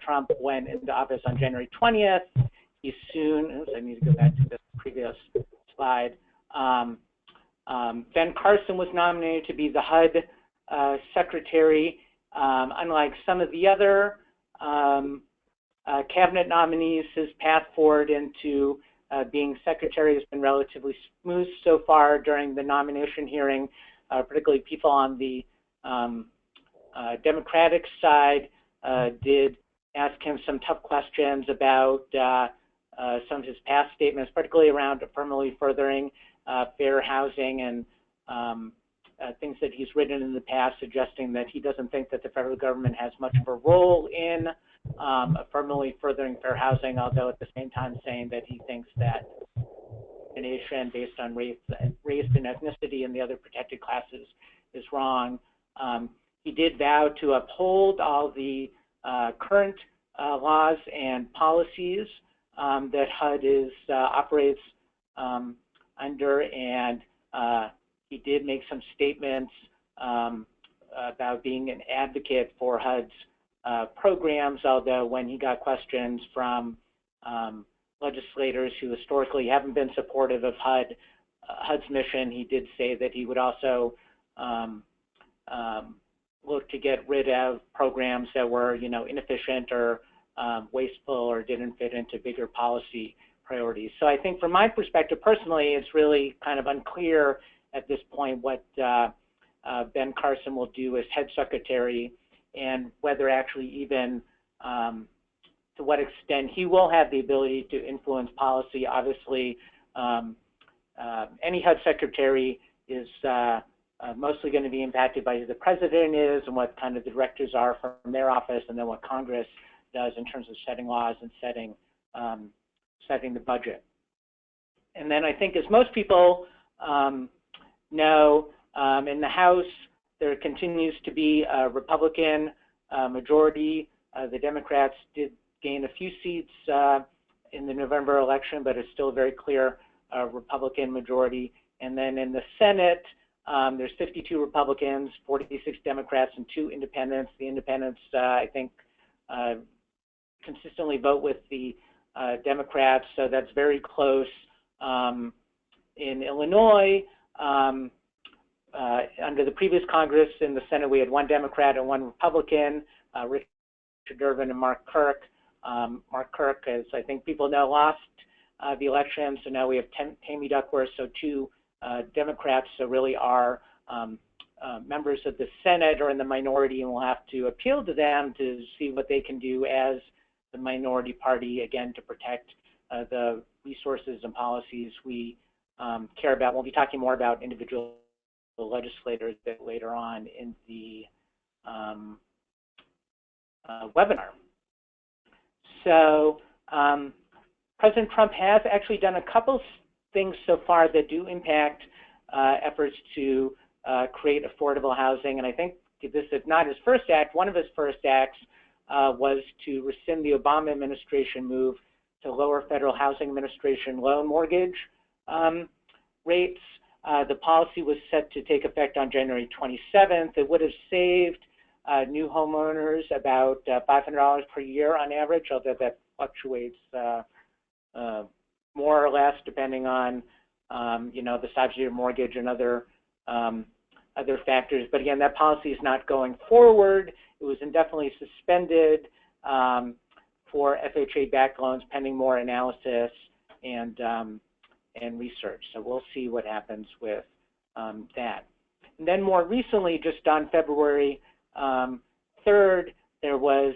Trump went into office on January 20th, he soon, I need to go back to this previous slide, Ben Carson was nominated to be the HUD secretary. Unlike some of the other cabinet nominees, his path forward into being secretary has been relatively smooth so far during the nomination hearing, particularly people on the Democratic side did ask him some tough questions about some of his past statements, particularly around affirmatively furthering fair housing and things that he's written in the past, suggesting that he doesn't think that the federal government has much of a role in affirmatively furthering fair housing, although at the same time saying that he thinks that discrimination based on race and ethnicity and the other protected classes is wrong. He did vow to uphold all the current laws and policies that HUD operates under, and he did make some statements about being an advocate for HUD's programs, although when he got questions from legislators who historically haven't been supportive of HUD's mission, he did say that he would also look to get rid of programs that were, inefficient or wasteful or didn't fit into bigger policy priorities. So I think from my perspective personally, it's really kind of unclear at this point what Ben Carson will do as head secretary and whether actually even to what extent he will have the ability to influence policy. Obviously, any HUD secretary is mostly going to be impacted by who the president is and what kind of the directives are from their office, and then what Congress does in terms of setting laws and setting the budget. And then I think, as most people know, in the House, there continues to be a Republican majority. The Democrats did gain a few seats in the November election, but it's still a very clear Republican majority. And then in the Senate, there's 52 Republicans, 46 Democrats, and 2 independents. The independents, I think, consistently vote with the Democrats, so that's very close. In Illinois, under the previous Congress, in the Senate, we had 1 Democrat and 1 Republican, Richard Durbin and Mark Kirk. Mark Kirk, as I think people know, lost the election, so now we have Tammy Duckworth, so 2 Democrats, so really are members of the Senate are in the minority, and we'll have to appeal to them to see what they can do as the minority party, again, to protect the resources and policies we care about. We'll be talking more about individual legislators a bit later on in the webinar. So President Trump has actually done a couple things so far that do impact efforts to create affordable housing. And I think this is not his first act. One of his first acts was to rescind the Obama administration move to lower Federal Housing Administration loan mortgage rates. The policy was set to take effect on January 27th. It would have saved new homeowners about $500 per year on average, although that fluctuates more or less depending on the size of your mortgage and other factors. But again, that policy is not going forward. It was indefinitely suspended for FHA-backed loans pending more analysis and research. So we'll see what happens with that. And then more recently, just on February 3rd, there was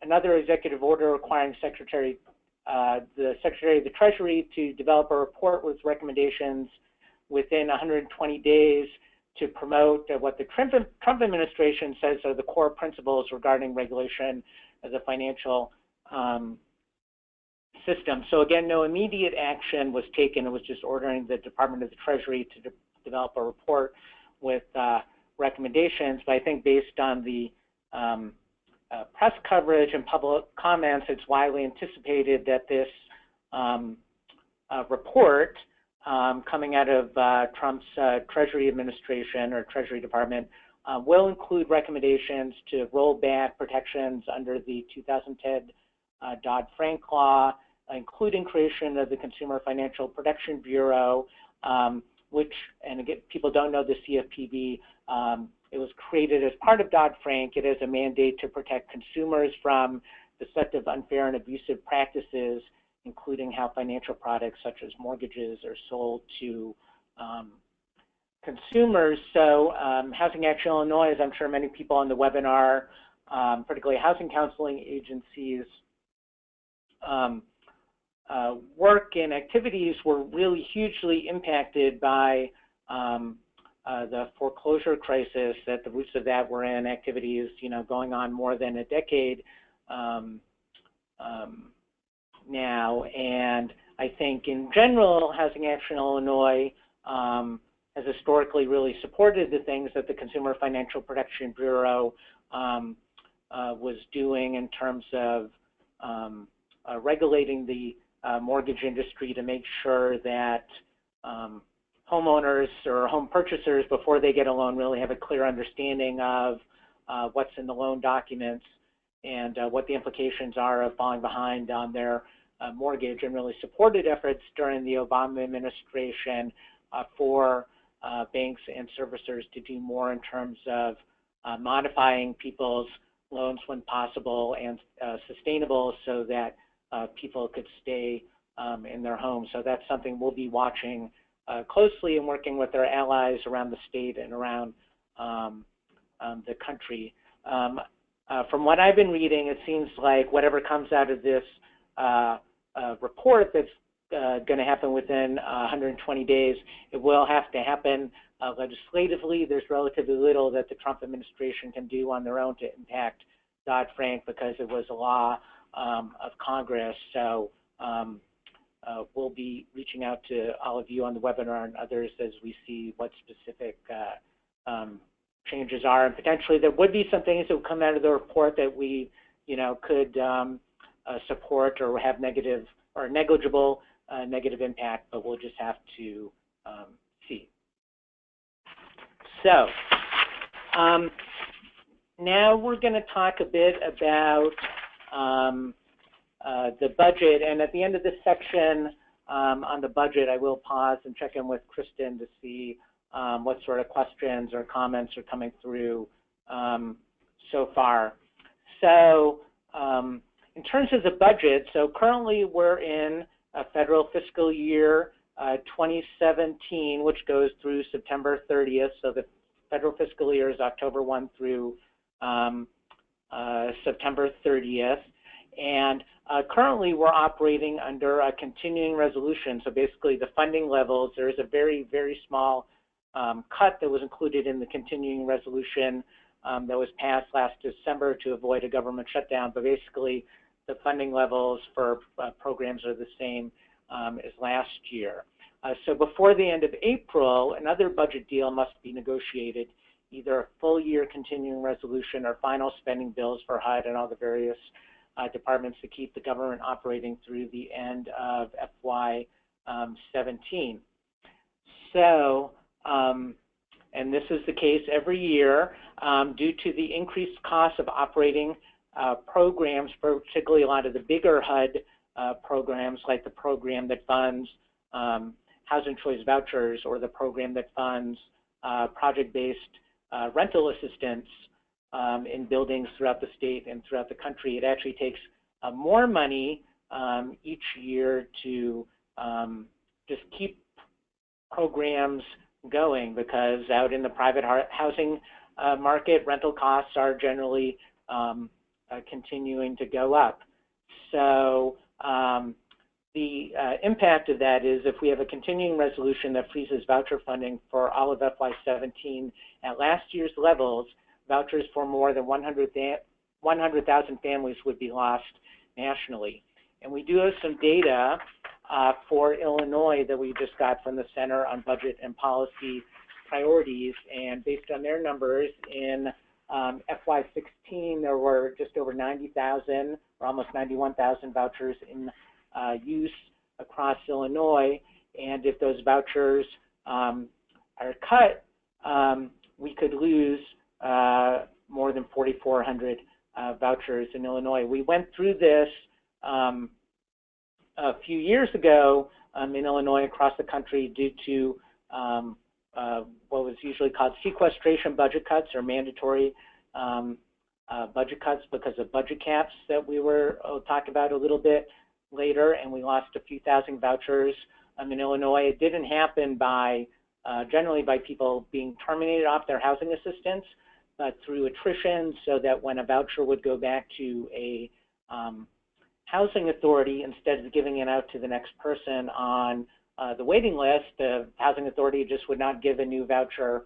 another executive order requiring the Secretary of the Treasury to develop a report with recommendations within 120 days to promote what the Trump administration says are the core principles regarding regulation of the financial system. So again, no immediate action was taken. It was just ordering the Department of the Treasury to develop a report with recommendations. But I think based on the press coverage and public comments, it's widely anticipated that this report coming out of Trump's Treasury administration or Treasury Department will include recommendations to roll back protections under the 2010 Dodd-Frank law, including creation of the Consumer Financial Protection Bureau, which, and again, people don't know the CFPB, it was created as part of Dodd-Frank. It has a mandate to protect consumers from deceptive, unfair, and abusive practices, including how financial products such as mortgages are sold to consumers. So Housing Action Illinois, as I'm sure many people on the webinar, particularly housing counseling agencies, work and activities were really hugely impacted by the foreclosure crisis. At the roots of that were in activities, going on more than a decade now. And I think in general, Housing Action Illinois has historically really supported the things that the Consumer Financial Protection Bureau was doing in terms of regulating the mortgage industry to make sure that homeowners or home purchasers, before they get a loan, really have a clear understanding of what's in the loan documents and what the implications are of falling behind on their mortgage, and really supported efforts during the Obama administration for banks and servicers to do more in terms of modifying people's loans when possible and sustainable, so that people could stay in their homes. So that's something we'll be watching closely and working with our allies around the state and around the country. From what I've been reading, it seems like whatever comes out of this report that's going to happen within 120 days, it will have to happen legislatively. There's relatively little that the Trump administration can do on their own to impact Dodd-Frank because it was a law of Congress. So we'll be reaching out to all of you on the webinar and others as we see what specific changes are. And potentially there would be some things that would come out of the report that we could support or have negative or negligible negative impact, but we'll just have to see. So now we're going to talk a bit about the budget, and at the end of this section on the budget, I will pause and check in with Kristen to see what sort of questions or comments are coming through so far. So in terms of the budget, so currently we're in a federal fiscal year 2017, which goes through September 30th. So the federal fiscal year is October 1 through September 30th. And currently we're operating under a continuing resolution. So basically the funding levels, there is a very, very small cut that was included in the continuing resolution that was passed last December to avoid a government shutdown. But basically the funding levels for programs are the same as last year. So before the end of April, another budget deal must be negotiated, either a full year continuing resolution or final spending bills for HUD and all the various departments to keep the government operating through the end of FY17. So, and this is the case every year, due to the increased cost of operating programs, particularly a lot of the bigger HUD programs, like the program that funds housing choice vouchers or the program that funds project-based rental assistance in buildings throughout the state and throughout the country. It actually takes more money each year to just keep programs going, because out in the private housing market, rental costs are generally continuing to go up. So the impact of that is if we have a continuing resolution that freezes voucher funding for all of FY17 at last year's levels, vouchers for more than 100,000 families would be lost nationally. And we do have some data for Illinois that we just got from the Center on Budget and Policy Priorities, and based on their numbers, in FY16 there were just over 90,000 or almost 91,000 vouchers in use across Illinois, and if those vouchers are cut, we could lose more than 4,400 vouchers in Illinois. We went through this a few years ago in Illinois across the country due to what was usually called sequestration budget cuts or mandatory budget cuts because of budget caps that we will talk about a little bit later, and we lost a few thousand vouchers in Illinois. It didn't happen by generally by people being terminated off their housing assistance, but through attrition, so that when a voucher would go back to a housing authority, instead of giving it out to the next person on the waiting list, the housing authority just would not give a new voucher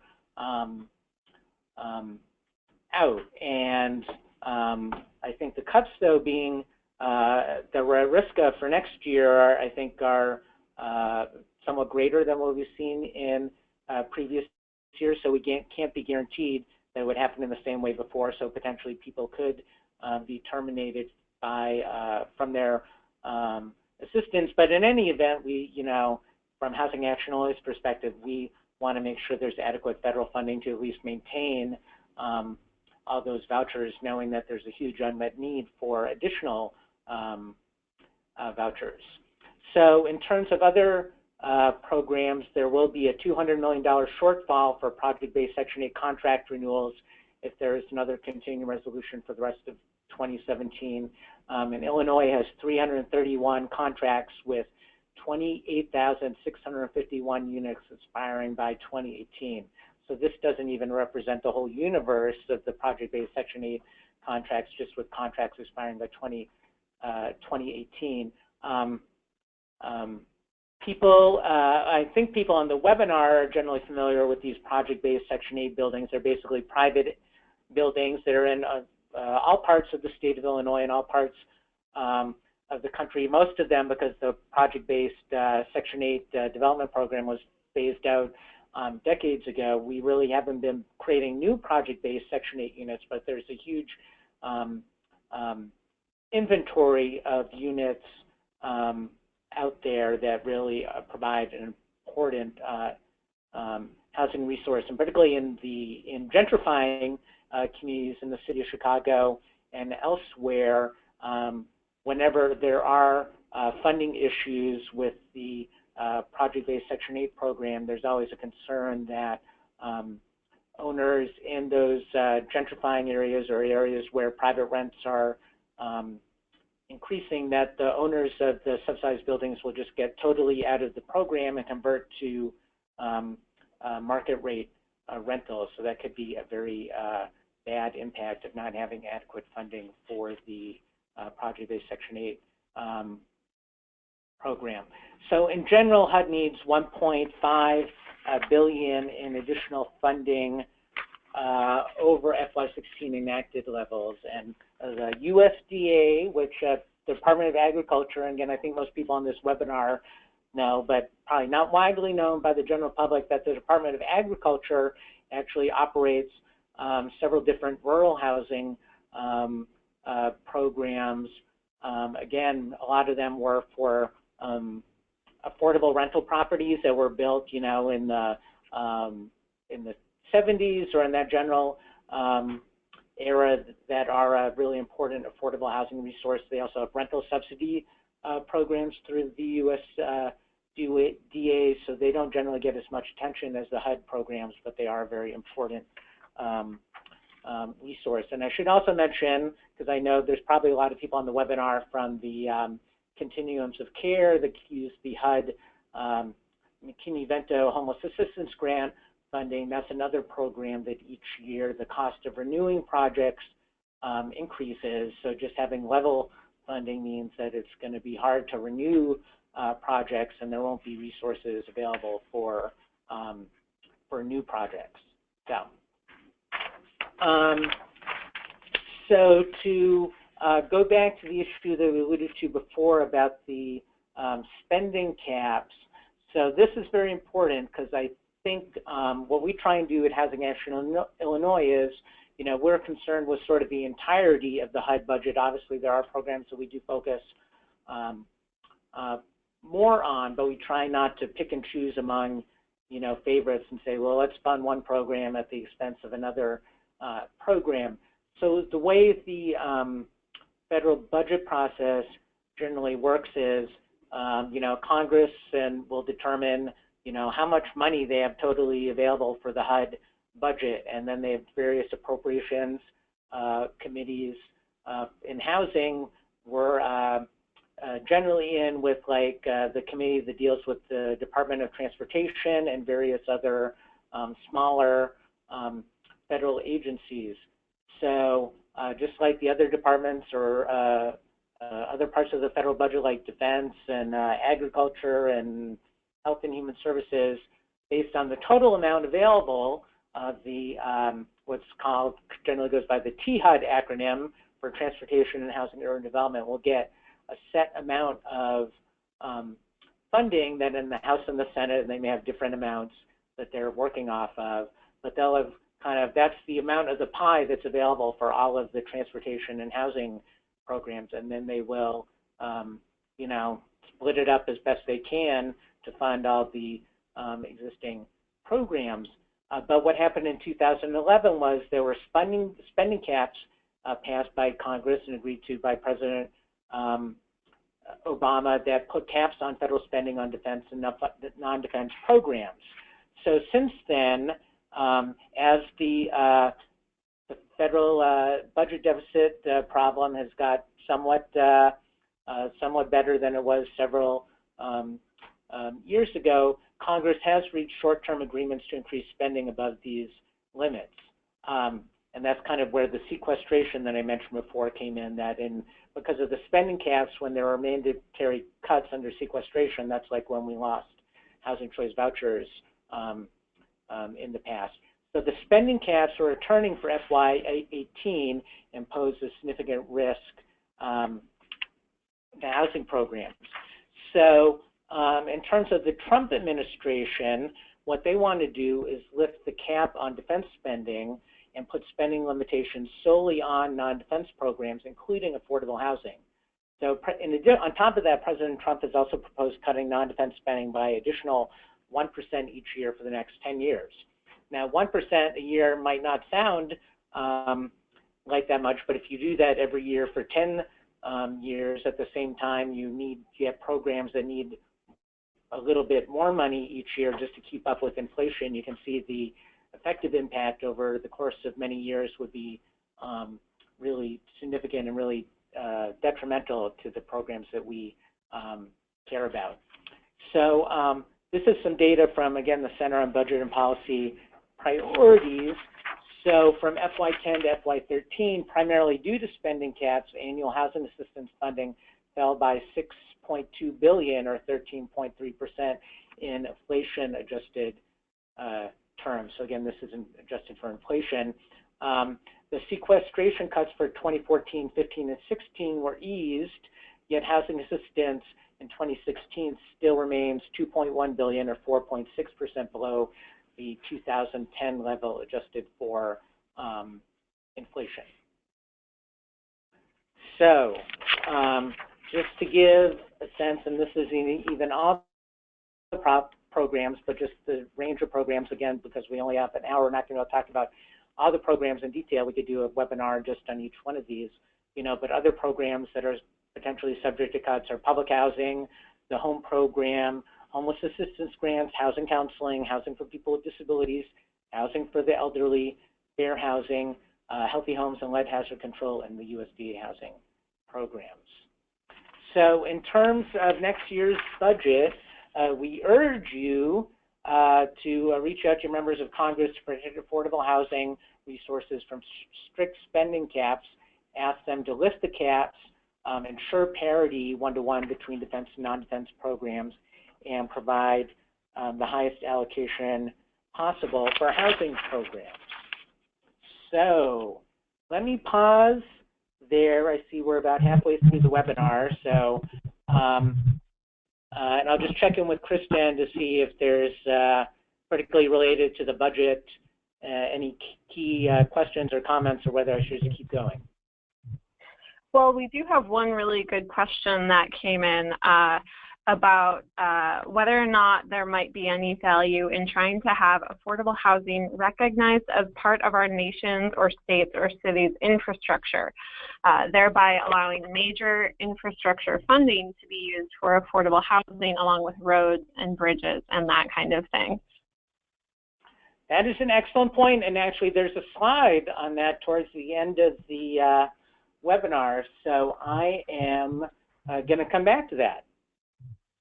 out. And I think the cuts, though, being that we're at risk of for next year, I think are somewhat greater than what we've seen in previous years. So we can't be guaranteed that it would happen in the same way before. So potentially people could be terminated by from their assistance. But in any event, we, from Housing Action Illinois' perspective, we want to make sure there's adequate federal funding to at least maintain all those vouchers, knowing that there's a huge unmet need for additional vouchers. So in terms of other programs, there will be a $200 million shortfall for project-based Section 8 contract renewals if there is another continuing resolution for the rest of 2017. And Illinois has 331 contracts with 28,651 units expiring by 2018. So this doesn't even represent the whole universe of the project-based Section 8 contracts, just with contracts expiring by 2018. I think people on the webinar are generally familiar with these project-based Section 8 buildings. They're basically private buildings that are in all parts of the state of Illinois and all parts of the country. Most of them, because the project-based Section 8 development program was phased out decades ago, we really haven't been creating new project-based Section 8 units, but there's a huge inventory of units out there that really provide an important housing resource, and particularly in gentrifying communities in the city of Chicago and elsewhere. Whenever there are funding issues with the project-based Section 8 program, there's always a concern that owners in those gentrifying areas or areas where private rents are increasing, that the owners of the subsidized buildings will just get totally out of the program and convert to market rate rentals. So that could be a very bad impact of not having adequate funding for the project-based Section 8 program. So in general, HUD needs $1.5 billion in additional funding over FY16 enacted levels. And the USDA, which the Department of Agriculture, and again, I think most people on this webinar know, but probably not widely known by the general public, that the Department of Agriculture actually operates several different rural housing programs. Again, a lot of them were for affordable rental properties that were built, in the 70s or in that general era, that are a really important affordable housing resource. They also have rental subsidy programs through the USDA, so they don't generally get as much attention as the HUD programs, but they are a very important resource. And I should also mention, because I know there's probably a lot of people on the webinar from the continuums of care that use the HUD McKinney-Vento Homeless Assistance Grant funding. That's another program that each year the cost of renewing projects increases. So just having level funding means that it's going to be hard to renew projects, and there won't be resources available for new projects. So to go back to the issue that we alluded to before about the spending caps. So this is very important, because I think what we try and do at Housing Action Illinois is, we're concerned with sort of the entirety of the HUD budget. Obviously, there are programs that we do focus more on, but we try not to pick and choose among, favorites and say, well, let's fund one program at the expense of another program. So the way the federal budget process generally works is, Congress will determine, how much money they have totally available for the HUD budget, and then they have various appropriations committees in housing. We're generally in with the committee that deals with the Department of Transportation and various other smaller federal agencies. So just like the other departments or other parts of the federal budget like defense and agriculture and health and human services, based on the total amount available, what's called, generally goes by the THUD acronym for Transportation and Housing and Urban Development, will get a set amount of funding that in the House and the Senate, and they may have different amounts that they're working off of, but they'll have that's the amount of the pie that's available for all of the transportation and housing programs, and then they will, split it up as best they can to fund all the existing programs. But what happened in 2011 was there were spending caps passed by Congress and agreed to by President Obama that put caps on federal spending on defense and non-defense programs. So since then, as the federal budget deficit problem has got somewhat better than it was several years ago, Congress has reached short-term agreements to increase spending above these limits. And that's kind of where the sequestration that I mentioned before came in, because of the spending caps, when there were mandatory cuts under sequestration, that's like when we lost housing choice vouchers in the past. So the spending caps are returning for FY18 and pose a significant risk to housing programs. So in terms of the Trump administration, what they want to do is lift the cap on defense spending and put spending limitations solely on non-defense programs, including affordable housing. So on top of that, President Trump has also proposed cutting non-defense spending by additional 1% each year for the next 10 years. Now, 1% a year might not sound like that much, but if you do that every year for 10 years, at the same time, you have programs that need a little bit more money each year just to keep up with inflation. You can see the effective impact over the course of many years would be really significant and really detrimental to the programs that we care about. So this is some data from, again, the Center on Budget and Policy Priorities. So from FY10 to FY13, primarily due to spending caps, annual housing assistance funding fell by $6.2 billion or 13.3% in inflation-adjusted terms. So again, this isn't adjusted for inflation. The sequestration cuts for 2014, 15, and 16 were eased, yet housing assistance in 2016 still remains $2.1 billion or 4.6% below the 2010 level adjusted for inflation. So just to give a sense, and this is even all the programs, but just the range of programs, again, because we only have an hour, we're not going to talk about all the programs in detail. We could do a webinar just on each one of these, but other programs that are potentially subject to cuts are public housing, the home program, homeless assistance grants, housing counseling, housing for people with disabilities, housing for the elderly, fair housing, healthy homes and lead hazard control, and the USDA housing programs. So in terms of next year's budget, we urge you to reach out to your members of Congress to protect affordable housing resources from strict spending caps, ask them to lift the caps, ensure parity one-to-one between defense and non-defense programs, and provide the highest allocation possible for housing programs. So let me pause there. I see we're about halfway through the webinar, so and I'll just check in with Kristen to see if there's, particularly related to the budget, any key questions or comments, or whether I should just keep going. Well, we do have one really good question that came in about whether or not there might be any value in trying to have affordable housing recognized as part of our nation's or states or cities' infrastructure, thereby allowing major infrastructure funding to be used for affordable housing along with roads and bridges and that kind of thing. That is an excellent point, and actually there's a slide on that towards the end of the webinar, so I am going to come back to that.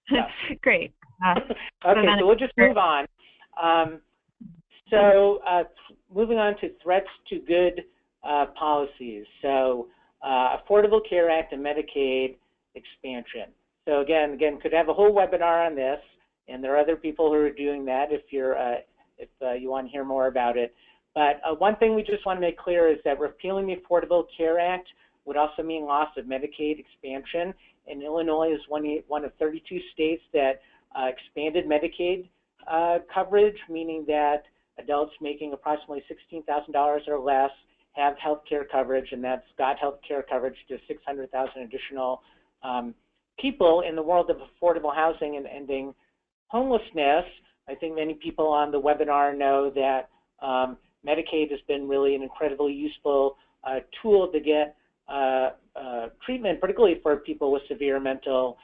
Yeah. Great. Okay, so we'll just move on. Moving on to threats to good policies. So Affordable Care Act and Medicaid expansion. So again, could have a whole webinar on this, and there are other people who are doing that if you're if you want to hear more about it. But one thing we just want to make clear is that repealing the Affordable Care Act would also mean loss of Medicaid expansion. And Illinois is one of 32 states that expanded Medicaid coverage, meaning that adults making approximately $16,000 or less have health care coverage, and that's got health care coverage to 600,000 additional people in the world of affordable housing and ending homelessness. I think many people on the webinar know that Medicaid has been really an incredibly useful tool to get treatment, particularly for people with severe mental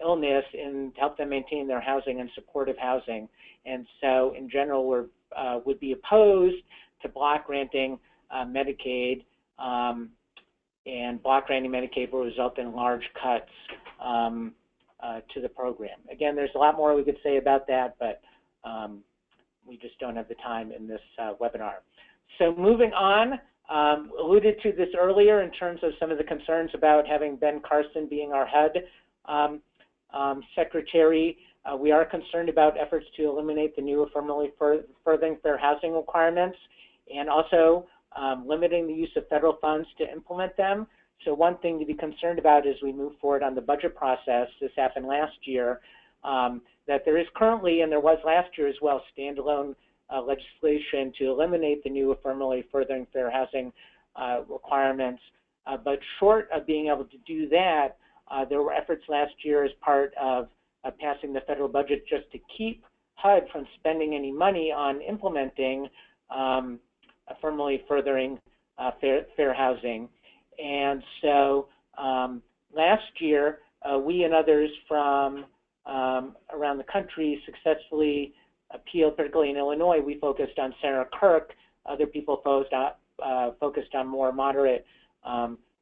illness, and help them maintain their housing and supportive housing. And so, in general, we would be opposed to block granting Medicaid, and block granting Medicaid will result in large cuts to the program. Again, there's a lot more we could say about that, but we just don't have the time in this webinar. So moving on, alluded to this earlier in terms of some of the concerns about having Ben Carson being our HUD secretary. We are concerned about efforts to eliminate the new affirmatively furthering fair housing requirements, and also limiting the use of federal funds to implement them. So one thing to be concerned about as we move forward on the budget process, this happened last year, that there is currently, and there was last year as well, standalone legislation to eliminate the new affirmatively furthering fair housing requirements. But short of being able to do that, there were efforts last year as part of passing the federal budget just to keep HUD from spending any money on implementing affirmatively furthering fair housing. And so last year, we and others from around the country successfully appealed, particularly in Illinois. We focused on Senator Kirk. Other people focused on more moderate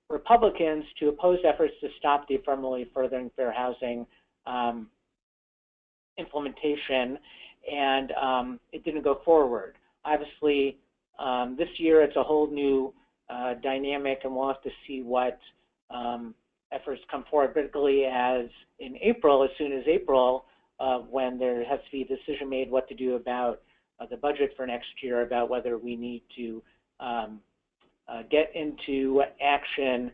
Republicans to oppose efforts to stop the affirmatively furthering fair housing implementation, and it didn't go forward. Obviously, this year it's a whole new dynamic, and we'll have to see what efforts come forward, particularly as in April, as soon as April, when there has to be a decision made what to do about the budget for next year, about whether we need to get into action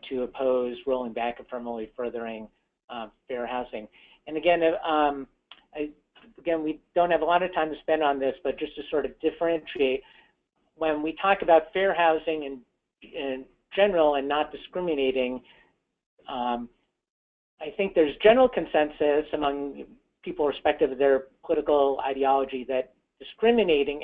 to oppose rolling back affirmatively furthering fair housing. And again, we don't have a lot of time to spend on this, but just to sort of differentiate, when we talk about fair housing in general and not discriminating, I think there's general consensus among people irrespective of their political ideology that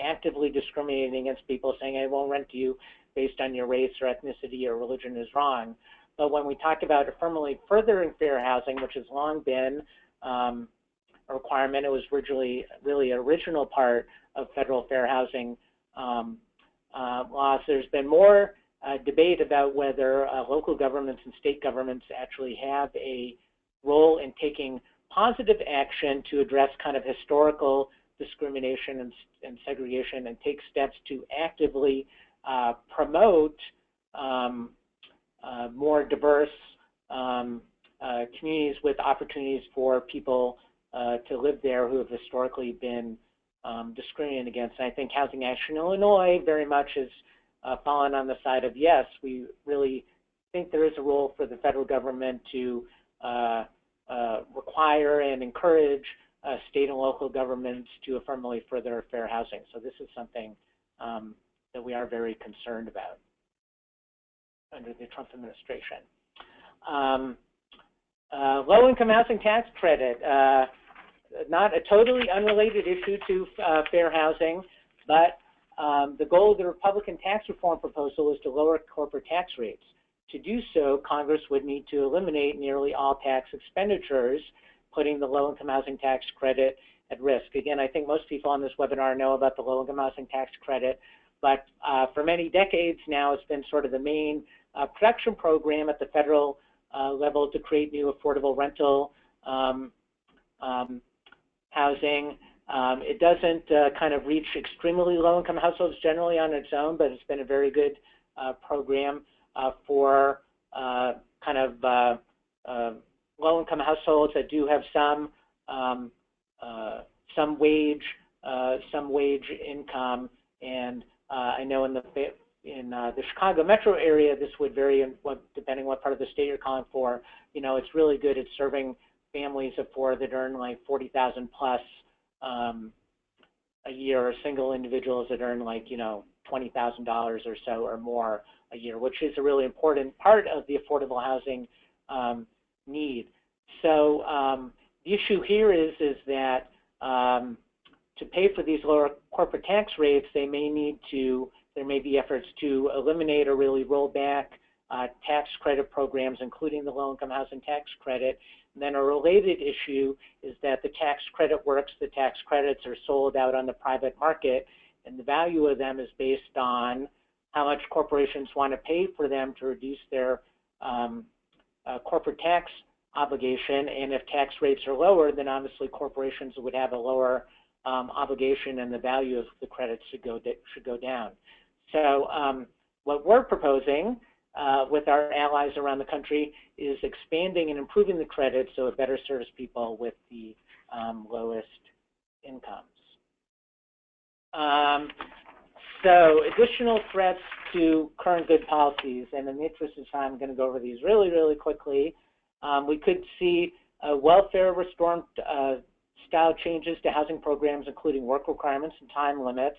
actively discriminating against people, saying I won't rent to you based on your race or ethnicity or religion is wrong. But when we talk about affirmatively furthering fair housing, which has long been a requirement, it was originally really an original part of federal fair housing laws. There's been more debate about whether local governments and state governments actually have a role in taking positive action to address kind of historical discrimination and segregation, and take steps to actively promote more diverse communities with opportunities for people to live there who have historically been discriminated against. And I think Housing Action Illinois very much has fallen on the side of yes, we really think there is a role for the federal government to require and encourage state and local governments to affirmatively further fair housing. So this is something that we are very concerned about under the Trump administration. Low-income housing tax credit, not a totally unrelated issue to fair housing, but the goal of the Republican tax reform proposal is to lower corporate tax rates. To do so, Congress would need to eliminate nearly all tax expenditures, putting the low-income housing tax credit at risk. Again, I think most people on this webinar know about the low-income housing tax credit, but for many decades now, it's been sort of the main production program at the federal level to create new affordable rental housing. It doesn't kind of reach extremely low-income households generally on its own, but it's been a very good program for kind of low-income households that do have some wage income. And I know in the Chicago metro area, this would vary depending what part of the state you're calling for. You know, it's really good at serving families of four that earn like $40,000 plus a year, or single individuals that earn like, you know, $20,000 or so or more a year, which is a really important part of the affordable housing need. So the issue here is that to pay for these lower corporate tax rates, there may be efforts to eliminate or really roll back tax credit programs, including the low-income housing tax credit. And then a related issue is that the tax credit works, the tax credits are sold out on the private market, and the value of them is based on how much corporations want to pay for them to reduce their corporate tax obligation. And if tax rates are lower, then obviously corporations would have a lower obligation, and the value of the credits should go down. So what we're proposing with our allies around the country is expanding and improving the credits so it better serves people with the lowest incomes. So additional threats to current good policies, and in the interest of time, I'm going to go over these really, really quickly. We could see welfare reform style changes to housing programs, including work requirements and time limits,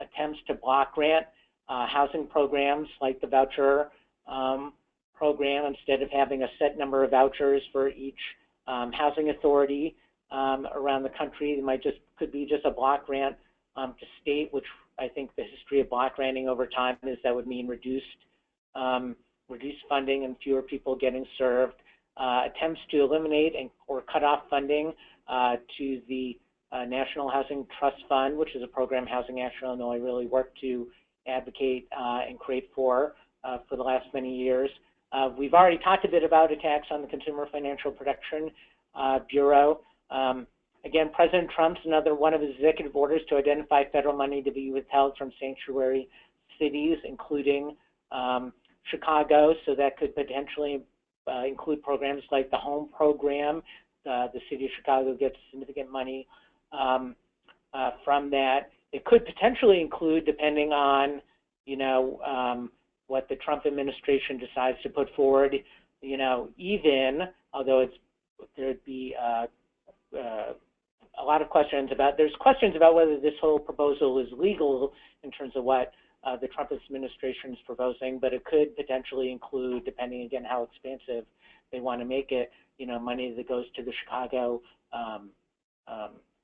attempts to block grant housing programs like the voucher program. Instead of having a set number of vouchers for each housing authority around the country, it could be just a block grant to state, which I think the history of block granting over time is that would mean reduced funding and fewer people getting served. Attempts to eliminate or cut off funding to the National Housing Trust Fund, which is a program Housing Action Illinois really worked to advocate and create for the last many years. We've already talked a bit about attacks on the Consumer Financial Protection Bureau. Again, President Trump's another one of his executive orders to identify federal money to be withheld from sanctuary cities, including Chicago. So that could potentially include programs like the home program. The city of Chicago gets significant money from that. It could potentially include, depending on, you know, what the Trump administration decides to put forward, you know, even, although there'd be a lot of questions about, there's questions about whether this whole proposal is legal in terms of what the Trump administration is proposing, but it could potentially include, depending again how expansive they want to make it, you know, money that goes to the Chicago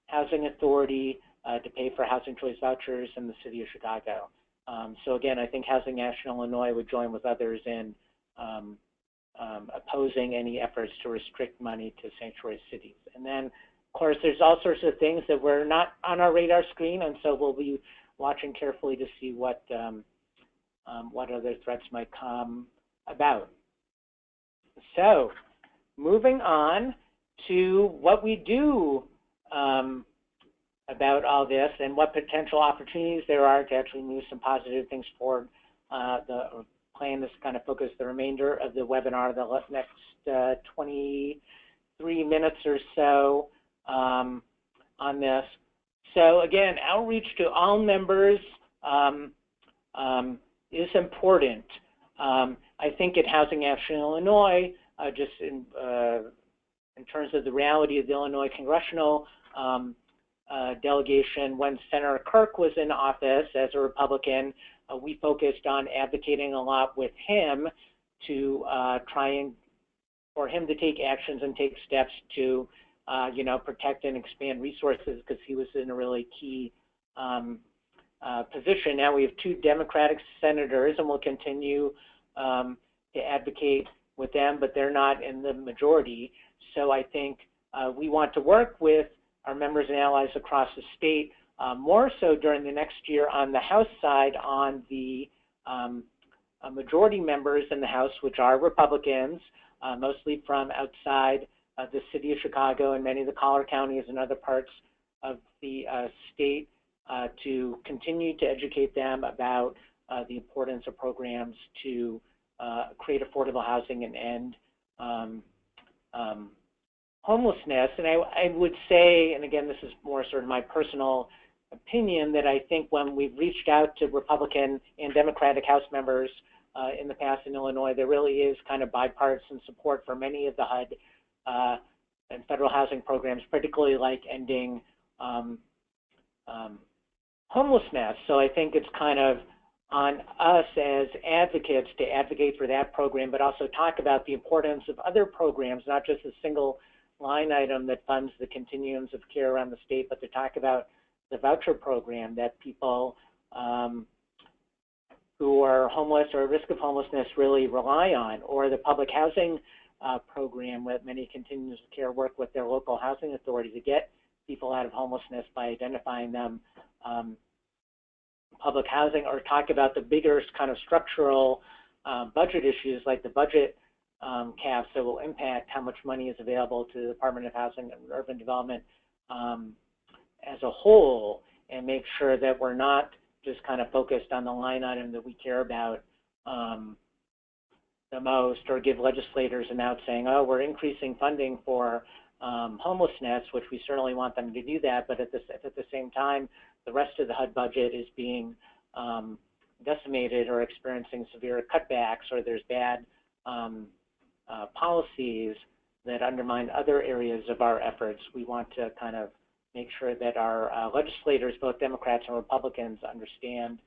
Housing Authority to pay for housing choice vouchers in the city of Chicago. So again, I think Housing Action Illinois would join with others in opposing any efforts to restrict money to sanctuary cities. And then, of course, there's all sorts of things that were not on our radar screen, and so we'll be watching carefully to see what other threats might come about. So, moving on to what we do about all this and what potential opportunities there are to actually move some positive things forward. The plan is to kind of focus the remainder of the webinar, the next 23 minutes or so on this. So again, outreach to all members is important. I think at Housing Action Illinois, just in terms of the reality of the Illinois congressional delegation, when Senator Kirk was in office as a Republican, we focused on advocating a lot with him to try and for him to take actions and take steps to, you know, protect and expand resources, because he was in a really key position. Now we have 2 Democratic senators, and we'll continue to advocate with them, but they're not in the majority. So I think we want to work with our members and allies across the state, more so during the next year on the House side, on the majority members in the House, which are Republicans, mostly from outside the city of Chicago and many of the collar counties and other parts of the state, to continue to educate them about the importance of programs to create affordable housing and end homelessness. And I would say, and again, this is more sort of my personal opinion, that I think when we've reached out to Republican and Democratic House members in the past in Illinois, there really is kind of bipartisan support for many of the HUD and federal housing programs, particularly like ending homelessness. So I think it's kind of on us as advocates to advocate for that program, but also talk about the importance of other programs, not just a single line item that funds the continuums of care around the state, but to talk about the voucher program that people who are homeless or at risk of homelessness really rely on, or the public housing program where many continuums of care work with their local housing authority to get people out of homelessness by identifying them public housing, or talk about the bigger kind of structural budget issues like the budget caps that will impact how much money is available to the Department of Housing and Urban Development as a whole, and make sure that we're not just kind of focused on the line item that we care about the most, or give legislators an out saying, oh, we're increasing funding for homelessness, which we certainly want them to do that, but at the same time, the rest of the HUD budget is being decimated or experiencing severe cutbacks, or there's bad policies that undermine other areas of our efforts. We want to kind of make sure that our legislators, both Democrats and Republicans, understand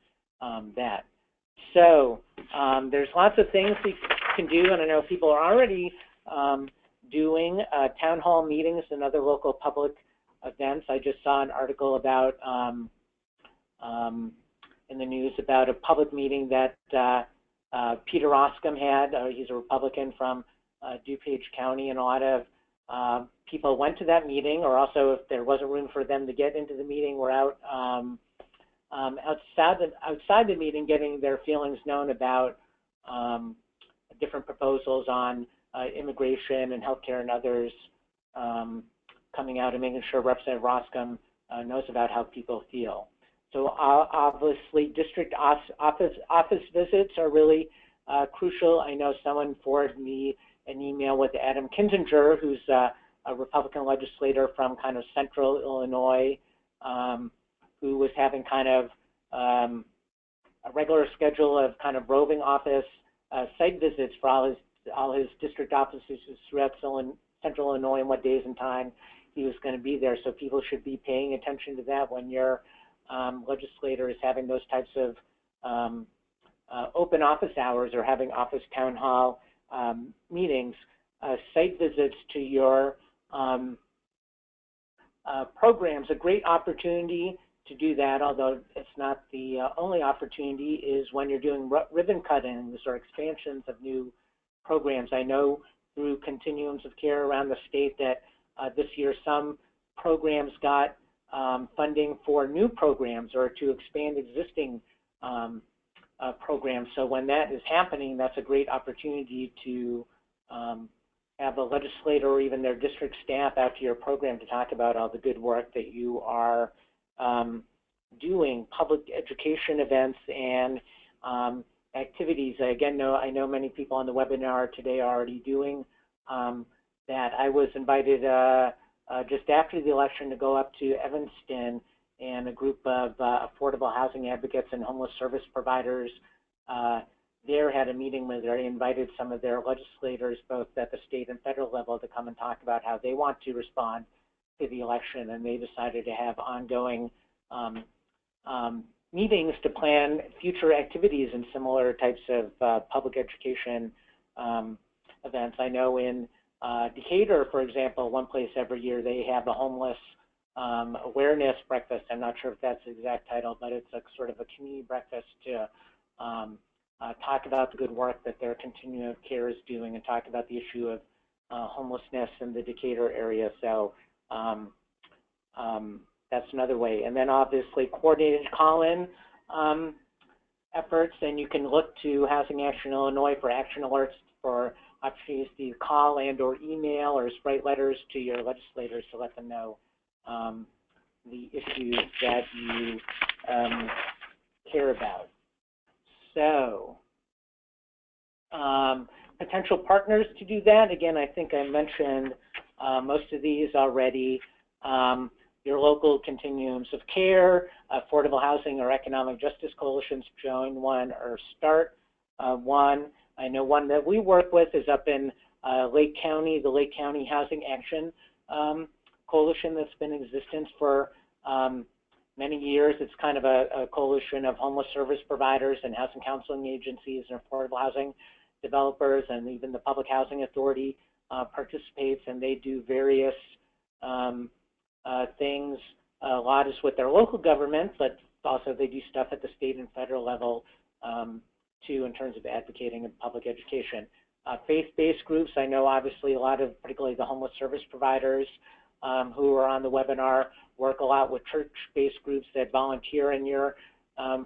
that. So there's lots of things we can do, and I know people are already doing town hall meetings and other local public events. I just saw an article about in the news about a public meeting that Peter Oscom had. He's a Republican from DuPage County, and a lot of people went to that meeting, or also if there wasn't room for them to get into the meeting, were out outside the meeting getting their feelings known about different proposals on immigration and healthcare and others coming out and making sure Representative Oscom knows about how people feel. So obviously district office visits are really crucial. I know someone forwarded me an email with Adam Kinzinger, who's a Republican legislator from kind of central Illinois, who was having kind of a regular schedule of kind of roving office site visits for all his district offices throughout central Illinois, and what days and time he was going to be there. So people should be paying attention to that when your legislator is having those types of open office hours or having office town hall meetings. Site visits to your programs, a great opportunity to do that, although it's not the only opportunity, is when you're doing ribbon cuttings or expansions of new programs. I know through continuums of care around the state that this year some programs got funding for new programs or to expand existing programs. So when that is happening, that's a great opportunity to have a legislator or even their district staff out to your program to talk about all the good work that you are doing, public education events and activities. Again, I know many people on the webinar today are already doing that. I was invited just after the election to go up to Evanston, and a group of affordable housing advocates and homeless service providers there had a meeting where they invited some of their legislators, both at the state and federal level, to come and talk about how they want to respond to the election, and they decided to have ongoing meetings to plan future activities and similar types of public education events. I know in Decatur, for example, one place every year, they have a homeless awareness breakfast. I'm not sure if that's the exact title, but it's a sort of a community breakfast to talk about the good work that their continuum of care is doing and talk about the issue of homelessness in the Decatur area. So that's another way. And then obviously coordinated call-in efforts, and you can look to Housing Action Illinois for action alerts for opportunities to call and or email or write letters to your legislators to let them know the issues that you care about. So potential partners to do that, again, I think I mentioned most of these already. Your local continuums of care, affordable housing or economic justice coalitions, join one or start one. I know one that we work with is up in Lake County, the Lake County Housing Action Coalition that's been in existence for many years. It's kind of a coalition of homeless service providers and housing counseling agencies and affordable housing developers, and even the Public Housing Authority participates, and they do various things. A lot is with their local government, but also they do stuff at the state and federal level too, in terms of advocating in public education. Faith-based groups, I know obviously a lot of, particularly the homeless service providers who are on the webinar, work a lot with church-based groups that volunteer in your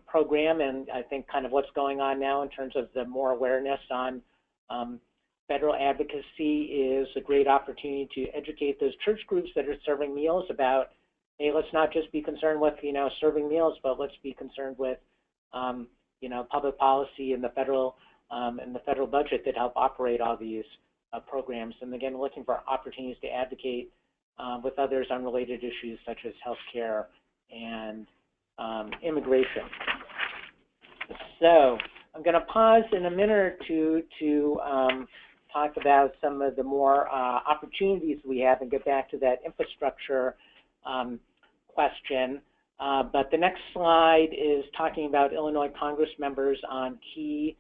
program, and I think kind of what's going on now in terms of the more awareness on federal advocacy is a great opportunity to educate those church groups that are serving meals about, hey, let's not just be concerned with, serving meals, but let's be concerned with, public policy and the federal budget that help operate all these programs. And again, looking for opportunities to advocate with others on related issues such as healthcare and immigration. So I'm going to pause in a minute or two to talk about some of the more opportunities we have and get back to that infrastructure question. But the next slide is talking about Illinois Congress members on key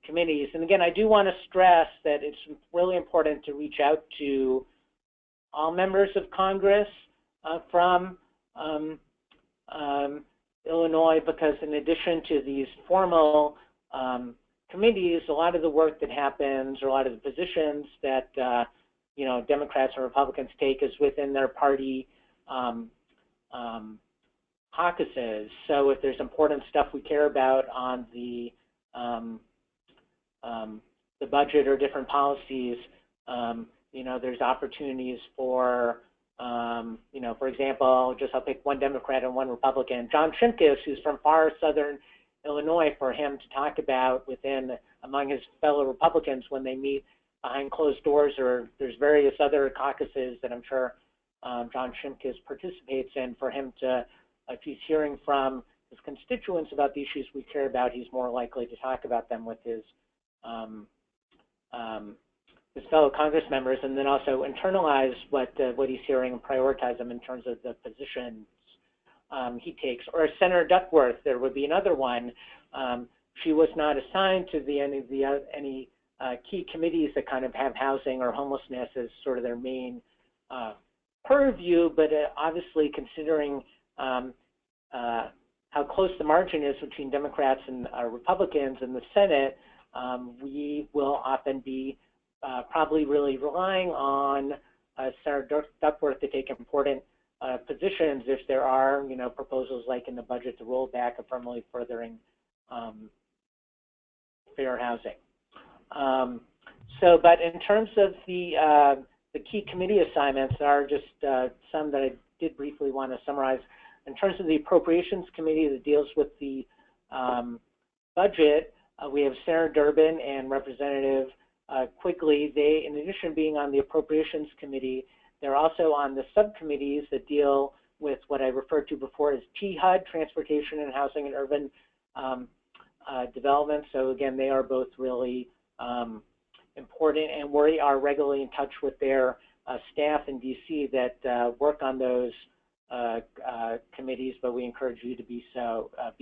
committees. And again, I do want to stress that it's really important to reach out to all members of Congress from Illinois, because in addition to these formal committees, a lot of the work that happens, or a lot of the positions that Democrats and Republicans take is within their party caucuses. So if there's important stuff we care about on the budget or different policies, there's opportunities for, for example, I'll pick one Democrat and one Republican, John Shimkus, who's from far southern Illinois, for him to talk about among his fellow Republicans when they meet behind closed doors, or there's various other caucuses that I'm sure John Shimkus participates in, for him to, if he's hearing from his constituents about the issues we care about, he's more likely to talk about them with his fellow Congress members, and then also internalize what he's hearing and prioritize them in terms of the positions he takes. Or Senator Duckworth, there would be another one. She was not assigned to any key committees that kind of have housing or homelessness as sort of their main purview, but obviously considering how close the margin is between Democrats and Republicans in the Senate, we will often be probably really relying on Senator Duckworth to take important positions if there are, proposals like in the budget to roll back affirmatively furthering fair housing. But in terms of the key committee assignments, there are just some that I did briefly want to summarize. In terms of the Appropriations Committee that deals with the budget, we have Senator Durbin and Representative Quigley. They, in addition to being on the Appropriations Committee, they're also on the subcommittees that deal with what I referred to before as THUD, Transportation and Housing and Urban Development. So again, they are both really important, and we are regularly in touch with their staff in DC that work on those committees, but we encourage you to be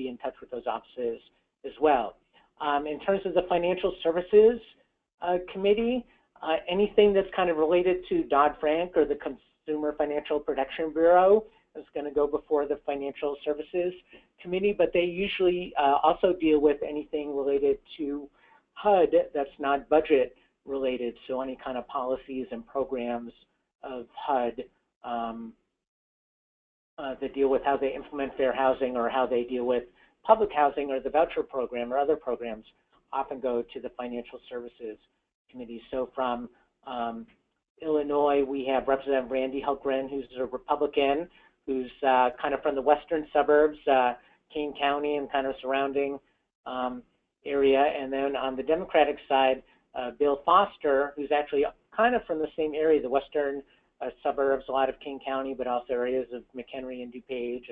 in touch with those offices as well. In terms of the Financial Services Committee, Anything that's kind of related to Dodd-Frank or the Consumer Financial Protection Bureau is going to go before the Financial Services Committee, but they usually also deal with anything related to HUD that's not budget related, so any kind of policies and programs of HUD that deal with how they implement fair housing or how they deal with public housing or the voucher program or other programs often go to the Financial Services Committee. So from Illinois, we have Representative Randy Hultgren, who's a Republican, who's kind of from the western suburbs, Kane County and kind of surrounding area. And then on the Democratic side, Bill Foster, who's actually kind of from the same area, the western suburbs, a lot of King County, but also areas of McHenry and DuPage.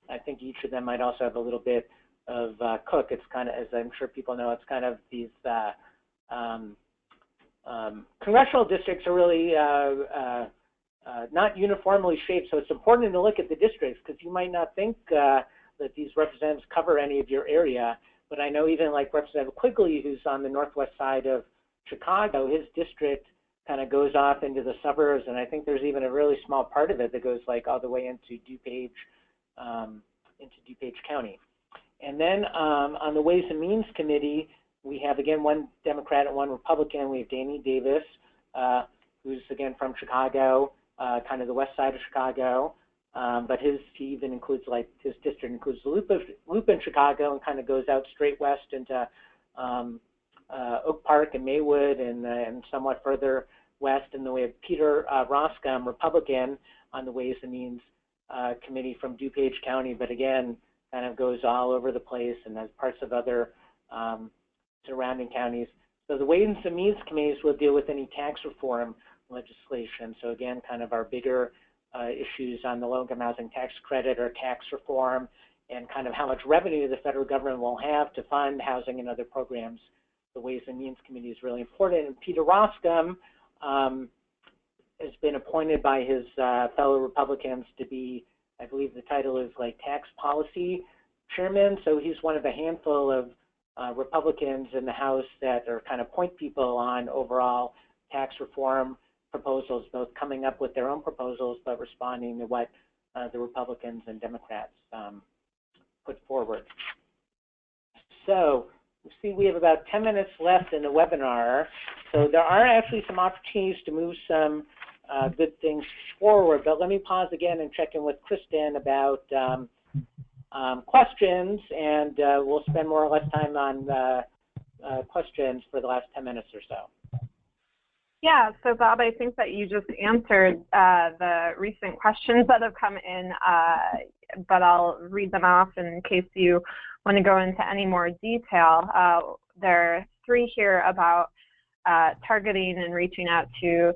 I think each of them might also have a little bit of Cook. It's kind of, as I'm sure people know, it's kind of these congressional districts are really not uniformly shaped, so it's important to look at the districts because you might not think that these representatives cover any of your area, but I know even like Representative Quigley, who's on the northwest side of Chicago, his district kind of goes off into the suburbs, and I think there's even a really small part of it that goes like all the way into DuPage County. And then on the Ways and Means Committee, we have, again, one Democrat and one Republican. We have Danny Davis, who's, again, from Chicago, kind of the west side of Chicago. But he even includes, like, his district includes the Loop in Chicago and kind of goes out straight west into Oak Park and Maywood and somewhat further west. And then we have Peter Roscom, Republican, on the Ways and Means Committee from DuPage County, but again, kind of goes all over the place and has parts of other surrounding counties. So the Ways and Means Committees will deal with any tax reform legislation. So again, kind of our bigger issues on the low-income housing tax credit or tax reform and kind of how much revenue the federal government will have to fund housing and other programs. The Ways and Means Committee is really important. And Peter Roscom has been appointed by his fellow Republicans to be, I believe the title is like tax policy chairman. So he's one of a handful of Republicans in the House that are kind of point people on overall tax reform proposals, both coming up with their own proposals, but responding to what the Republicans and Democrats put forward. So you see we have about 10 minutes left in the webinar. So there are actually some opportunities to move some good things forward, but let me pause again and check in with Kristen about questions, and we'll spend more or less time on questions for the last 10 minutes or so. Yeah, so Bob, I think that you just answered the recent questions that have come in, but I'll read them off in case you want to go into any more detail. There are three here about targeting and reaching out to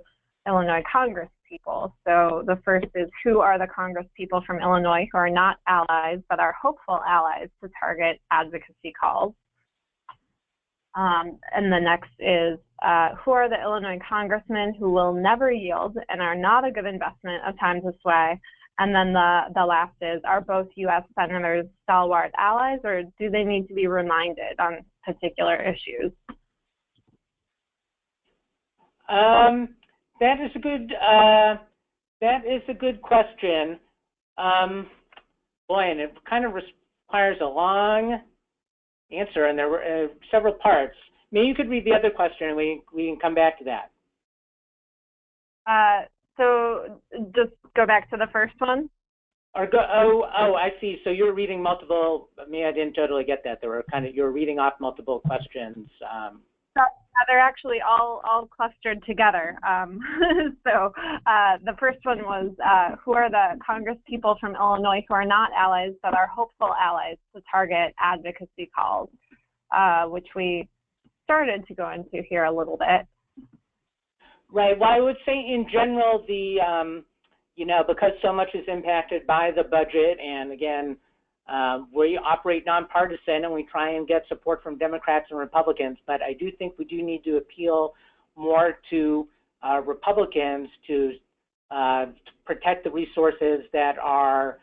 Illinois Congress people. So the first is, who are the Congress people from Illinois who are not allies but are hopeful allies to target advocacy calls? And the next is, who are the Illinois congressmen who will never yield and are not a good investment of time to sway? And then the last is, are both U.S. senators stalwart allies, or do they need to be reminded on particular issues? That is a good question. Boy, and it kind of requires a long answer, and there were several parts. Maybe you could read the other question, and we can come back to that. So just go back to the first one. Or go. Oh, I see. So you're reading multiple. I mean, I didn't totally get that. There were you're reading off multiple questions. They're actually all clustered together. So the first one was, who are the Congress people from Illinois who are not allies but are hopeful allies to target advocacy calls, which we started to go into here a little bit. Right. Well, I would say in general, because so much is impacted by the budget, and again, we operate nonpartisan and we try and get support from Democrats and Republicans, but I do think we do need to appeal more to Republicans to protect the resources that are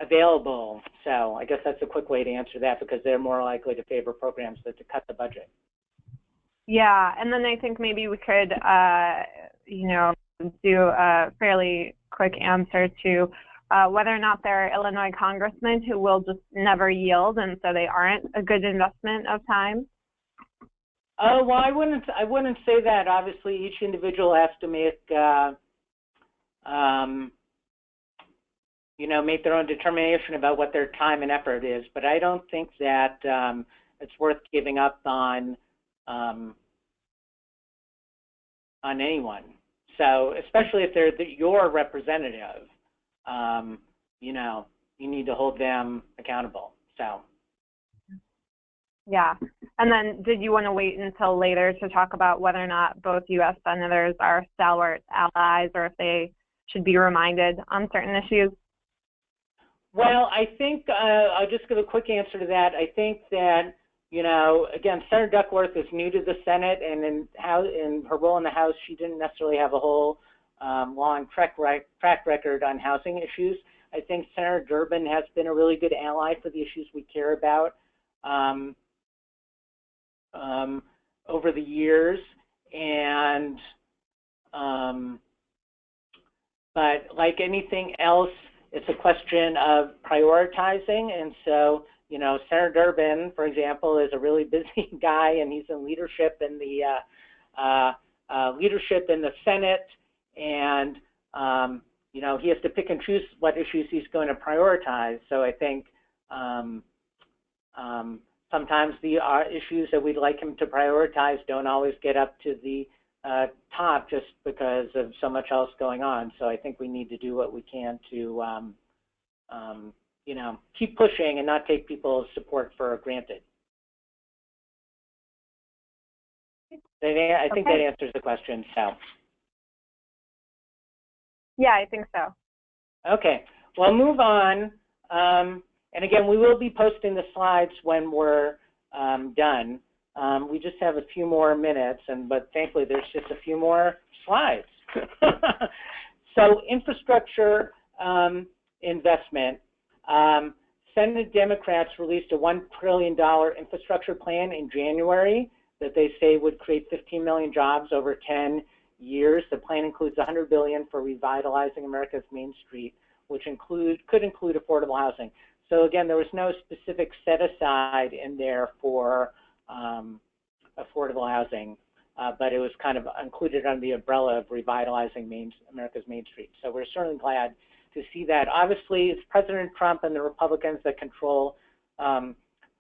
available. So I guess that's a quick way to answer that, because they're more likely to favor programs that to cut the budget. Yeah, and then I think maybe we could, you know, do a fairly quick answer to whether or not there are Illinois congressmen who will just never yield, and so they aren't a good investment of time. Oh, well, I wouldn't say that. Obviously, each individual has to make, you know, make their own determination about what their time and effort is. But I don't think that it's worth giving up on anyone. So, especially if they're your representative, you know, you need to hold them accountable. So. Yeah. And then did you want to wait until later to talk about whether or not both U.S. senators are stalwart allies or if they should be reminded on certain issues? Well, I think I'll just give a quick answer to that. I think that, you know, again, Senator Duckworth is new to the Senate, and in her role in the House, she didn't necessarily have a whole long track record on housing issues. I think Senator Durbin has been a really good ally for the issues we care about over the years, and but like anything else, it's a question of prioritizing. And so, you know, Senator Durbin, for example, is a really busy guy, and he's in leadership in the Senate, and you know, he has to pick and choose what issues he's going to prioritize. So I think sometimes the issues that we'd like him to prioritize don't always get up to the top just because of so much else going on. So I think we need to do what we can to, you know, keep pushing and not take people's support for granted. I think that answers the question, so. Yeah, I think so. Okay, well, move on. And again, we will be posting the slides when we're done. We just have a few more minutes, but thankfully there's just a few more slides. So infrastructure investment. Senate Democrats released a $1 trillion infrastructure plan in January that they say would create 15 million jobs over 10 years. The plan includes $100 billion for revitalizing America's Main Street, which could include affordable housing. So again, there was no specific set aside in there for affordable housing, but it was kind of included under the umbrella of revitalizing America's Main Street. So we're certainly glad to see that. Obviously, it's President Trump and the Republicans that control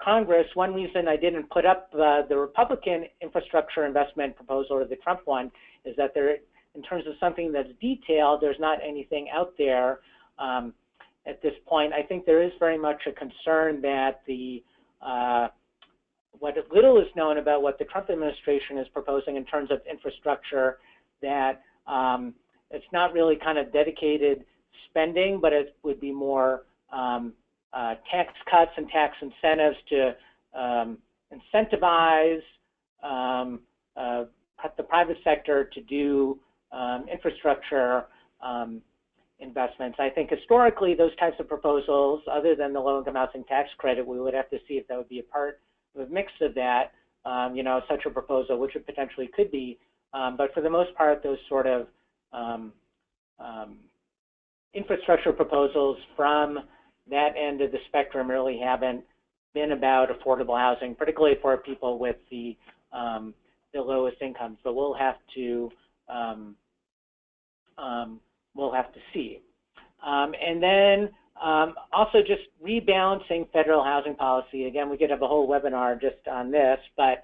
Congress. One reason I didn't put up the Republican infrastructure investment proposal or the Trump one is that there, in terms of something that's detailed, there's not anything out there at this point. I think there is very much a concern that the what little is known about what the Trump administration is proposing in terms of infrastructure, that it's not really kind of dedicated spending, but it would be more tax cuts and tax incentives to incentivize the private sector to do infrastructure investments. I think historically those types of proposals, other than the low-income housing tax credit, we would have to see if that would be a part of a mix of that, you know, such a proposal, which it potentially could be. But for the most part, those sort of infrastructure proposals from that end of the spectrum really haven't been about affordable housing, particularly for people with the lowest incomes. But we'll have to see. And then also just rebalancing federal housing policy. Again, we could have a whole webinar just on this, but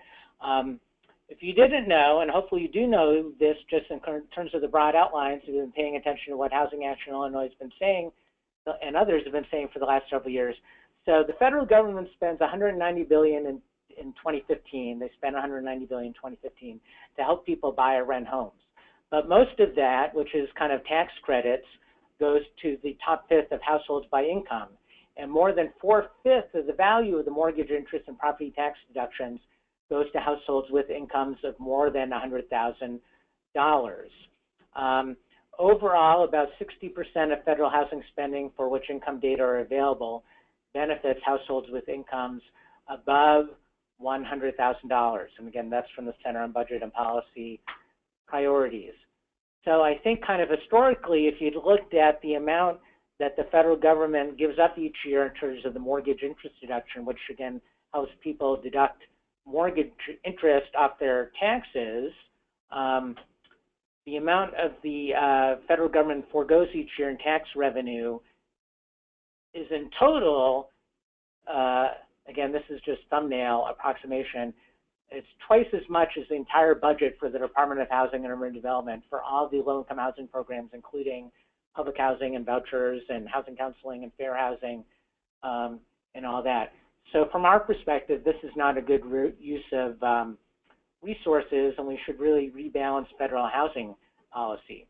if you didn't know, and hopefully you do know this just in terms of the broad outlines, you've been paying attention to what Housing Action Illinois has been saying, and others have been saying for the last several years. So the federal government spends $190 billion in 2015. They spent $190 billion in 2015 to help people buy or rent homes. But most of that, which is kind of tax credits, goes to the top fifth of households by income. And more than 4/5 of the value of the mortgage interest and property tax deductions goes to households with incomes of more than $100,000. Overall, about 60% of federal housing spending for which income data are available benefits households with incomes above $100,000. And again, that's from the Center on Budget and Policy Priorities. So I think kind of historically, if you'd looked at the amount that the federal government gives up each year in terms of the mortgage interest deduction, which again helps people deduct mortgage interest off their taxes, the amount of the federal government foregoes each year in tax revenue is in total, again, this is just thumbnail approximation, it's twice as much as the entire budget for the Department of Housing and Urban Development for all the low-income housing programs, including public housing and vouchers and housing counseling and fair housing and all that. So from our perspective, this is not a good use of resources, and we should really rebalance federal housing policy.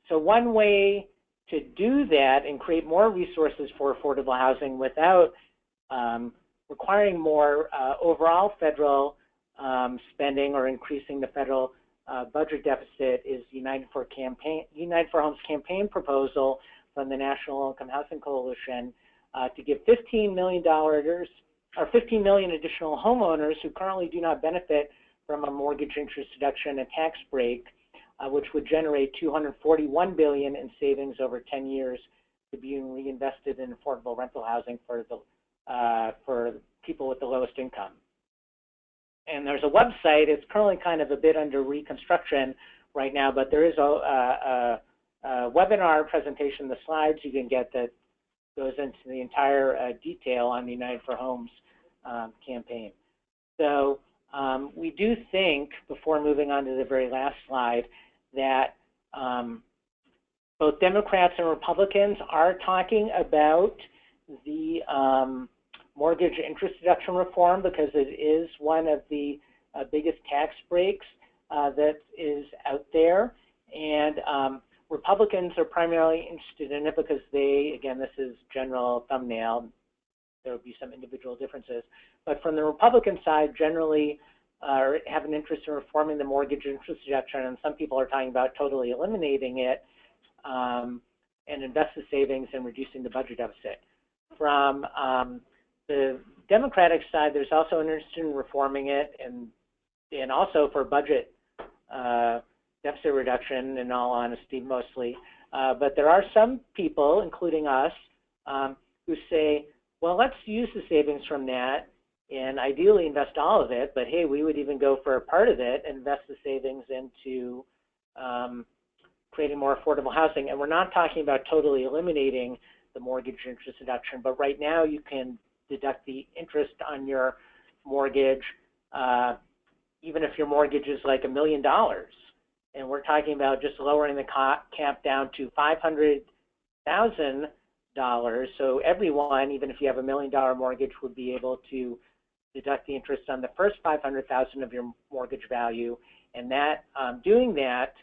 So one way to do that and create more resources for affordable housing without requiring more overall federal spending or increasing the federal budget deficit is United for Homes campaign proposal from the National Low Income Housing Coalition to give $15 million or 15 million additional homeowners who currently do not benefit from a mortgage interest deduction and tax break, which would generate $241 billion in savings over 10 years to be reinvested in affordable rental housing for people with the lowest income. And there's a website. It's currently kind of a bit under reconstruction right now, but there is a webinar presentation, the slides you can get that goes into the entire detail on the United for Homes campaign. So we do think, before moving on to the very last slide, that both Democrats and Republicans are talking about the mortgage interest deduction reform because it is one of the biggest tax breaks that is out there. And Republicans are primarily interested in it because they, again, this is general thumbnail, there would be some individual differences. But from the Republican side, generally have an interest in reforming the mortgage interest deduction, and some people are talking about totally eliminating it and invest the savings and reducing the budget deficit. From the Democratic side, there's also an interest in reforming it and also for budget deficit reduction, in all honesty, mostly. But there are some people, including us, who say, well, let's use the savings from that and ideally invest all of it, but hey, we would even go for a part of it and invest the savings into creating more affordable housing. And we're not talking about totally eliminating the mortgage interest deduction, but right now you can deduct the interest on your mortgage even if your mortgage is like $1 million. And we're talking about just lowering the cap down to $500,000. So everyone, even if you have $1 million mortgage, would be able to deduct the interest on the first $500,000 of your mortgage value. And that doing that,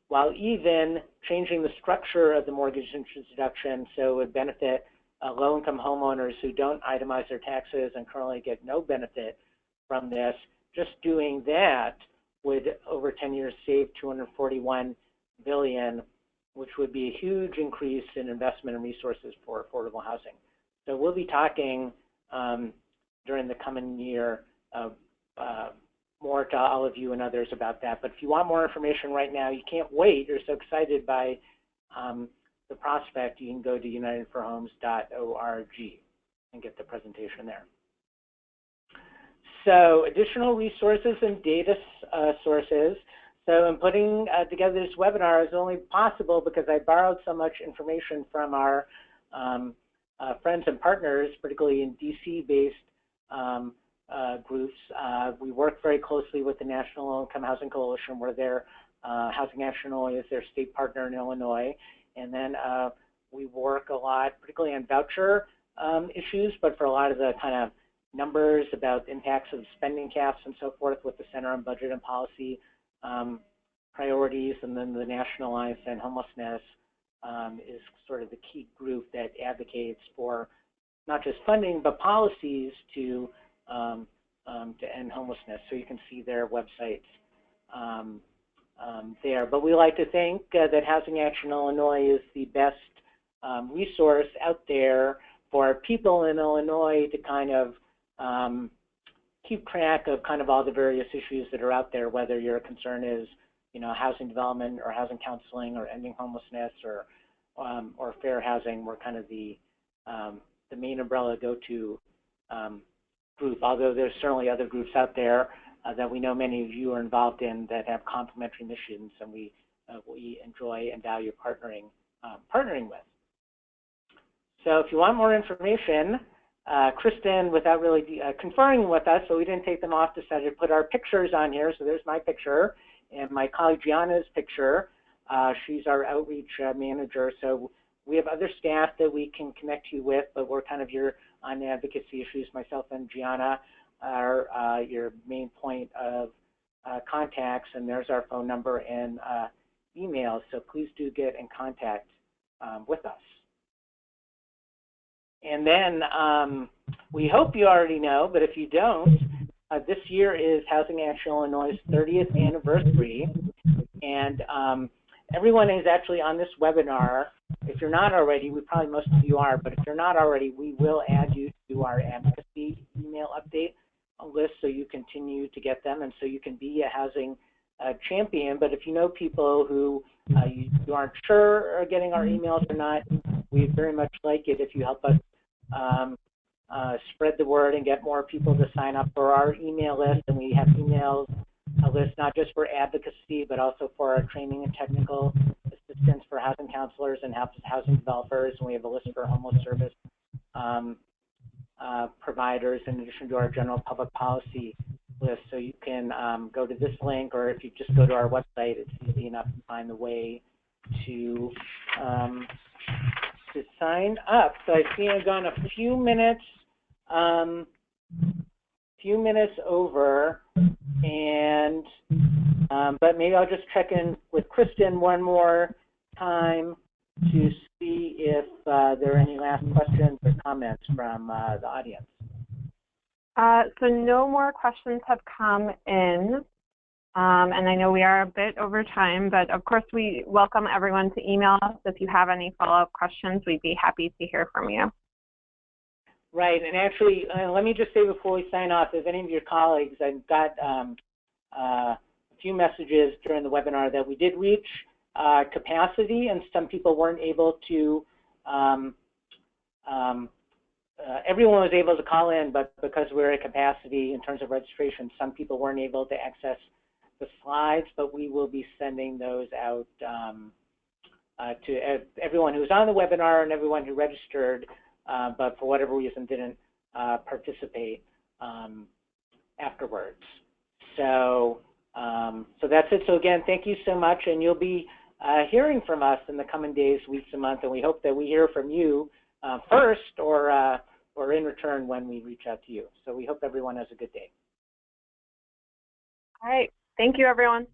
while even changing the structure of the mortgage interest deduction so it would benefit low-income homeowners who don't itemize their taxes and currently get no benefit from this, just doing that would, over 10 years, save $241 billion, which would be a huge increase in investment and resources for affordable housing. So we'll be talking during the coming year more to all of you and others about that. But if you want more information right now, you can't wait. You're so excited by the prospect, you can go to unitedforhomes.org and get the presentation there. So additional resources and data sources. So in putting together this webinar is only possible because I borrowed so much information from our friends and partners, particularly in DC-based groups. We work very closely with the National Low Income Housing Coalition, where their Housing Action Illinois is their state partner in Illinois. And then we work a lot, particularly on voucher issues, but for a lot of the kind of numbers about impacts of spending caps and so forth with the Center on Budget and Policy Priorities. And then the National Alliance on Homelessness is sort of the key group that advocates for not just funding, but policies to end homelessness. So you can see their websites there. But we like to think that Housing Action Illinois is the best resource out there for people in Illinois to kind of keep track of kind of all the various issues that are out there, whether your concern is, housing development or housing counseling or ending homelessness or fair housing. We're kind of the main umbrella go-to group, although there's certainly other groups out there that we know many of you are involved in that have complementary missions, and we enjoy and value partnering with. So if you want more information, Kristen, without really conferring with us, so we didn't take them off, decided to put our pictures on here. So there's my picture and my colleague Gianna's picture. She's our outreach manager. So we have other staff that we can connect you with, but we're kind of your on advocacy issues. Myself and Gianna are your main point of contacts, and there's our phone number and email. So please do get in contact with us. And then we hope you already know, but if you don't, this year is Housing Action Illinois' 30th anniversary, and everyone is actually on this webinar. If you're not already, probably most of you are, but if you're not already, we will add you to our advocacy email update list so you continue to get them, and so you can be a housing champion. But if you know people who you aren't sure are getting our emails or not, we very much like it if you help us spread the word and get more people to sign up for our email list. And we have emails, a list not just for advocacy, but also for our training and technical assistance for housing counselors and housing developers. And we have a list for homeless service providers, in addition to our general public policy list. So you can go to this link, or if you just go to our website, it's easy enough to find the way to sign up. So I see I've gone a few minutes over, and but maybe I'll just check in with Kristen one more time to see if there are any last questions or comments from the audience. So no more questions have come in. And I know we are a bit over time, but of course we welcome everyone to email us if you have any follow-up questions. We'd be happy to hear from you. Right, and actually, let me just say before we sign off, if any of your colleagues, I've got a few messages during the webinar that we did reach capacity, and some people weren't able to, everyone was able to call in, but because we're at capacity in terms of registration, some people weren't able to access the slides, but we will be sending those out to everyone who was on the webinar and everyone who registered, but for whatever reason didn't participate afterwards. So, so that's it. So again, thank you so much, and you'll be hearing from us in the coming days, weeks, and months, and we hope that we hear from you first, or in return when we reach out to you. So we hope everyone has a good day. All right. Thank you, everyone.